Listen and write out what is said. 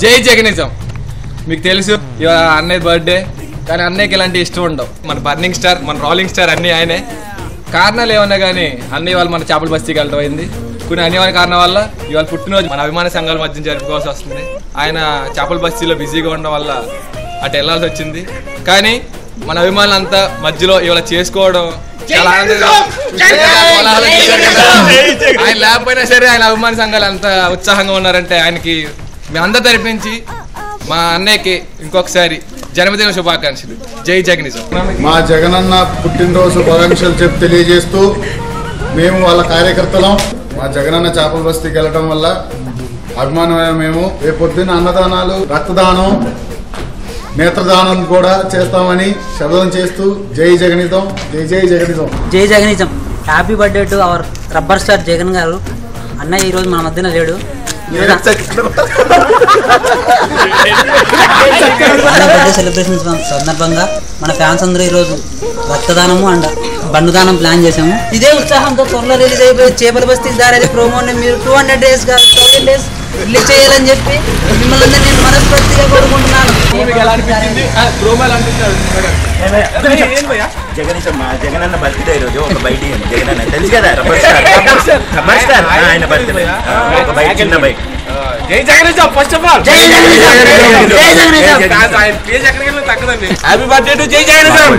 జై జగనిజం. మీకు తెలుసు ఇవాళ అన్నయ్య బర్త్డే, కానీ అన్నయ్యకి ఇలాంటి ఇష్టం ఉండవు. మన బర్నింగ్ స్టార్, మన రోలింగ్ స్టార్ అన్నీ ఆయనే. కారణాలు ఏమన్నా కానీ అన్నయ్య వాళ్ళు మన చేపల బస్తీకి వెళ్ళడం అయింది. కొన్ని అనివార్య కారణం వల్ల ఇవాళ పుట్టినరోజు మన అభిమాన సంఘాల మధ్య జరుపుకోవాల్సి వస్తుంది. ఆయన చేపల బస్తీలో బిజీగా ఉండడం వల్ల అటు వెళ్ళాల్సి వచ్చింది. కానీ మన అభిమానులంతా మధ్యలో ఇవాళ చేసుకోవడం చాలా ఆనందంగా. ఆయన లేకపోయినా సరే ఆయన అభిమాన సంఘాలు అంత ఉత్సాహంగా ఉన్నారంటే ఆయనకి మేమందరి తరపు నుంచి మా అన్నయ్యకి ఇంకొకసారి జన్మదిన శుభాకాంక్షలు. జై జగనిజం. మా జగనన్న పుట్టినరోజు శుభాకాంక్షలు తెలియజేస్తూ మేము వాళ్ళ కార్యకర్తలం. మా జగనన్న చేపల బస్తీకి వెళ్ళడం వల్ల అభిమానమైన మేము రేపొద్దున అన్నదానాలు, రక్తదానం, నేత్రదానం కూడా చేస్తామని శబ్దం చేస్తూ జై జగనిజం, జై జై జగనిజం, జై జగనిజం. Happy birthday to our rubber star Jagan garu. అన్నయ్య ఈరోజు మన మధ్యన లేడు. బర్త్డే సెలబ్రేషన్స్ సందర్భంగా మన ఫ్యాన్స్ అందరూ ఈరోజు రక్తదానము అండ్ బండుదానం ప్లాన్ చేసాము. ఇదే ఉత్సాహంతో త్వరలో రిలీజ్ అయిపోయి చేపల బస్తీ దారి ప్రోమోని మీరు 200 days కాదు 1000 days రిలీజ్ చేయాలని చెప్పి మిమ్మల్ని నేను మనస్ఫూర్తిగా కోరుకుంటున్నాను. జగనన్న బర్త్డే రోజు ఒక బైక్ జగనన్న తెలుసు కదా, ఆయన బర్త్డే ఒక బైక్, చిన్న బైక్. జై జగనిజం. ఫస్ట్ ఆఫ్ ఆల్ జై జగనిజం. హ్యాపీ బర్త్డే టు జై జగనిజం.